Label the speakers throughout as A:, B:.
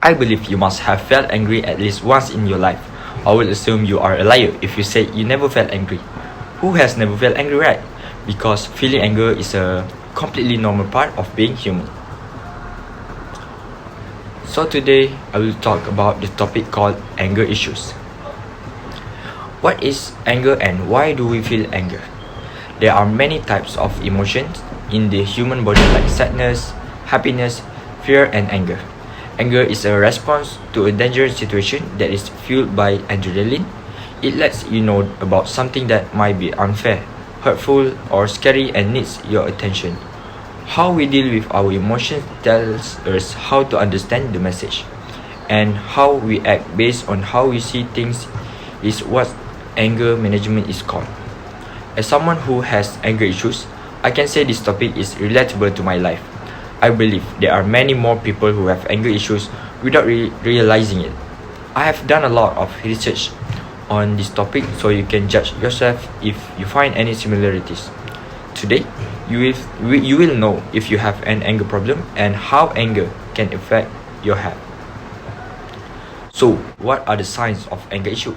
A: I believe you must have felt angry at least once in your life. I will assume you are a liar if you say you never felt angry. Who has never felt angry, right? Because feeling anger is a completely normal part of being human. So today I will talk about the topic called anger issues. What is anger and why do we feel anger? There are many types of emotions in the human body like sadness, happiness, fear and anger. Anger is a response to a dangerous situation that is fueled by adrenaline. It lets you know about something that might be unfair, hurtful, or scary and needs your attention. How we deal with our emotions tells us how to understand the message. And how we act based on how we see things is what anger management is called. As someone who has anger issues, I can say this topic is relatable to my life. I believe there are many more people who have anger issues without realizing it. I have done a lot of research on this topic so you can judge yourself if you find any similarities. Today, you will know if you have an anger problem and how anger can affect your health. So, what are the signs of anger issue?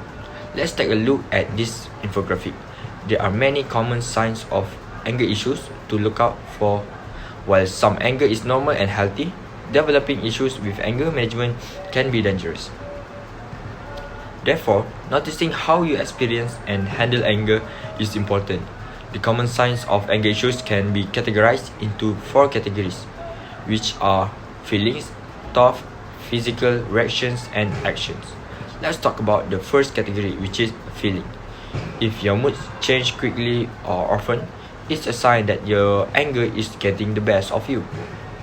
A: Let's take a look at this infographic. There are many common signs of anger issues to look out for. While some anger is normal and healthy, developing issues with anger management can be dangerous. Therefore, noticing how you experience and handle anger is important. The common signs of anger issues can be categorized into 4 categories, which are feelings, thoughts, physical reactions, and actions. Let's talk about the first category, which is feeling. If your mood changes quickly or often, it's a sign that your anger is getting the best of you.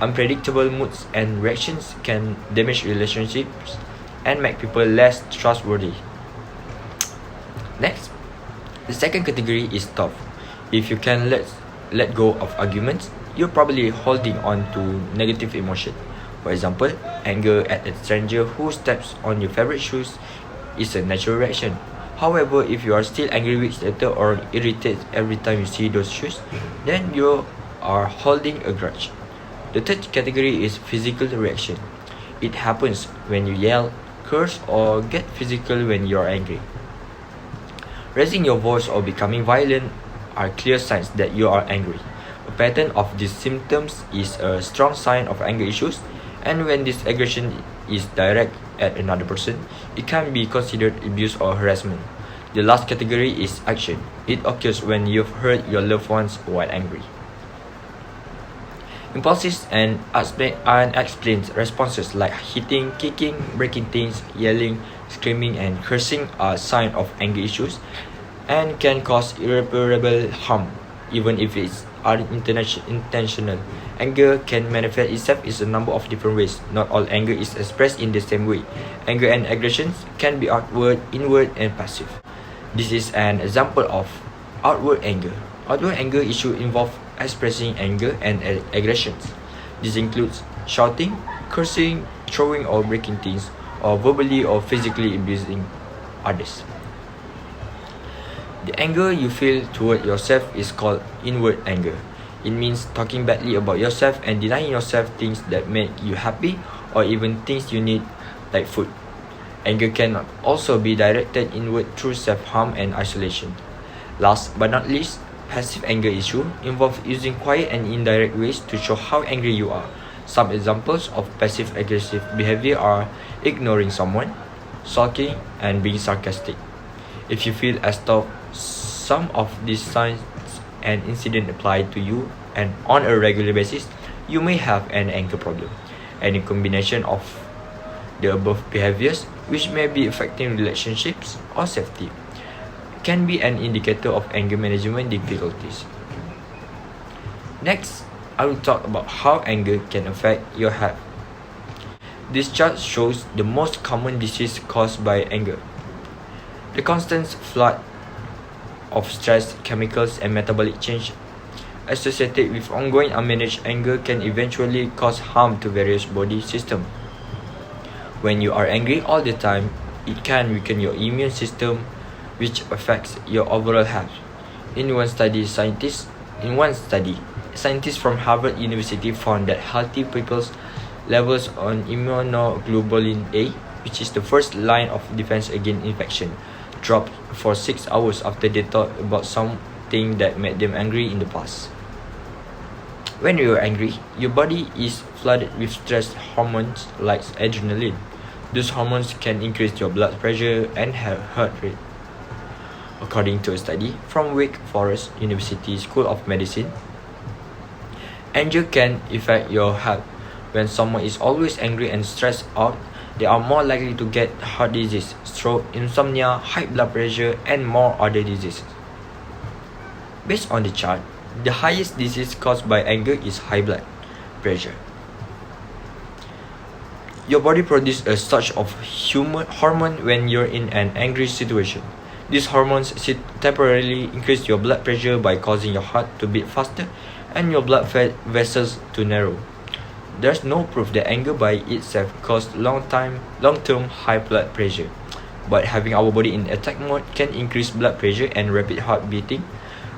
A: Unpredictable moods and reactions can damage relationships and make people less trustworthy. Next, the second category is thought. If you can let go of arguments, you're probably holding on to negative emotion. For example, anger at a stranger who steps on your favorite shoes is a natural reaction. However, if you are still angry weeks later or irritated every time you see those shoes, then you are holding a grudge. The third category is physical reaction. It happens when you yell, curse, or get physical when you are angry. Raising your voice or becoming violent are clear signs that you are angry. A pattern of these symptoms is a strong sign of anger issues, and when this aggression is direct at another person, it can be considered abuse or harassment. The last category is action. It occurs when you've hurt your loved ones while angry. Impulsive and unexplained responses like hitting, kicking, breaking things, yelling, screaming, and cursing are signs of anger issues and can cause irreparable harm, even if it's unintentional. Anger can manifest itself in a number of different ways. Not all anger is expressed in the same way. Anger and aggressions can be outward, inward, and passive. This is an example of outward anger. Outward anger issue involve expressing anger and aggressions. This includes shouting, cursing, throwing or breaking things, or verbally or physically abusing others. The anger you feel toward yourself is called inward anger. It means talking badly about yourself and denying yourself things that make you happy or even things you need like food. Anger can also be directed inward through self-harm and isolation. Last but not least, passive anger issue involve using quiet and indirect ways to show how angry you are. Some examples of passive aggressive behavior are ignoring someone, sulking, and being sarcastic. If you feel as though some of these signs and incidents apply to you and on a regular basis, you may have an anger problem. Any combination of the above behaviors, which may be affecting relationships or safety, can be an indicator of anger management difficulties. Next, I will talk about how anger can affect your health. This chart shows the most common disease caused by anger. The constant flood of stress, chemicals, and metabolic change associated with ongoing unmanaged anger can eventually cause harm to various body systems. When you are angry all the time, it can weaken your immune system, which affects your overall health. In one study, scientists from Harvard University found that healthy people's levels on immunoglobulin A, which is the first line of defense against infection, dropped for 6 hours after they thought about something that made them angry in the past. When you are angry, your body is flooded with stress hormones like adrenaline. Those hormones can increase your blood pressure and heart rate. According to a study from Wake Forest University School of Medicine, anger can affect your health. When someone is always angry and stressed out, they are more likely to get heart disease, stroke, insomnia, high blood pressure, and more other diseases. Based on the chart, the highest disease caused by anger is high blood pressure. Your body produces a surge of hormone when you're in an angry situation. These hormones temporarily increase your blood pressure by causing your heart to beat faster and your blood vessels to narrow. There's no proof that anger by itself causes long-term high blood pressure, but having our body in attack mode can increase blood pressure and rapid heart beating,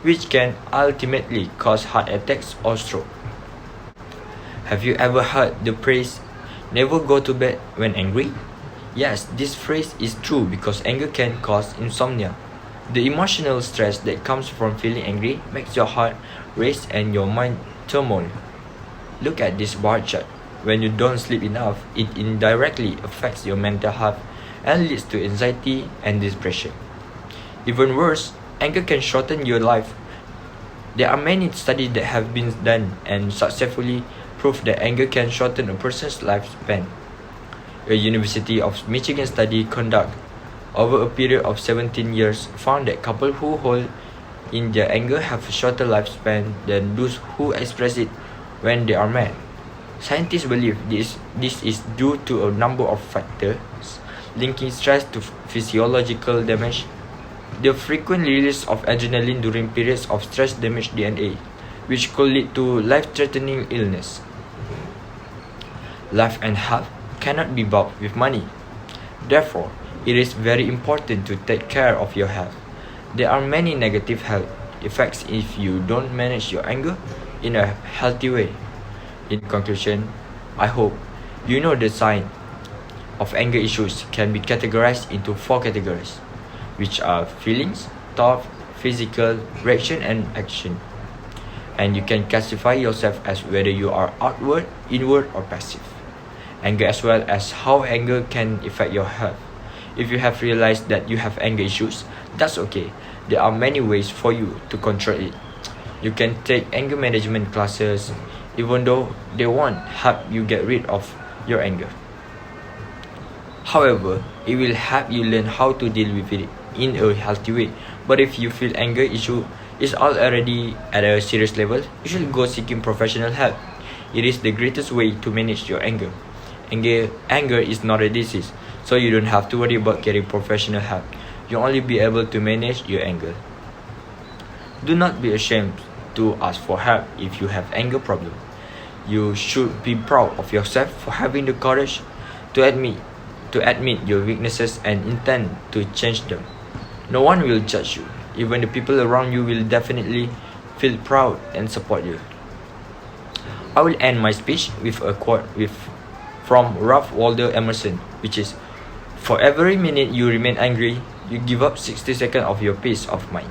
A: which can ultimately cause heart attacks or stroke. Have you ever heard the phrase, "Never go to bed when angry"? Yes, this phrase is true because anger can cause insomnia. The emotional stress that comes from feeling angry makes your heart race and your mind turmoil. Look at this bar chart. When you don't sleep enough, it indirectly affects your mental health and leads to anxiety and depression. Even worse, anger can shorten your life. There are many studies that have been done and successfully prove that anger can shorten a person's lifespan. A University of Michigan study conducted over a period of 17 years found that couples who hold in their anger have a shorter lifespan than those who express it when they are mad. Scientists believe this is due to a number of factors, linking stress to physiological damage. The frequent release of adrenaline during periods of stress damage DNA, which could lead to life-threatening illness. Life and health cannot be bought with money. Therefore, it is very important to take care of your health. There are many negative health effects if you don't manage your anger in a healthy way. In conclusion, I hope you know the signs of anger issues can be categorized into 4 categories, which are feelings, thought, physical, reaction, and action. And you can classify yourself as whether you are outward, inward, or passive. Anger as well as how anger can affect your health. If you have realized that you have anger issues, that's okay. There are many ways for you to control it. You can take anger management classes, even though they won't help you get rid of your anger. However, it will help you learn how to deal with it in a healthy way. But if you feel anger issue is already at a serious level, you should go seeking professional help. It is the greatest way to manage your anger. Anger is not a disease, so you don't have to worry about getting professional help. You'll only be able to manage your anger. Do not be ashamed to ask for help if you have anger problem. You should be proud of yourself for having the courage to admit your weaknesses and intend to change them. No one will judge you. Even the people around you will definitely feel proud and support you. I will end my speech with a quote from Ralph Waldo Emerson, which is, "For every minute you remain angry, you give up 60 seconds of your peace of mind."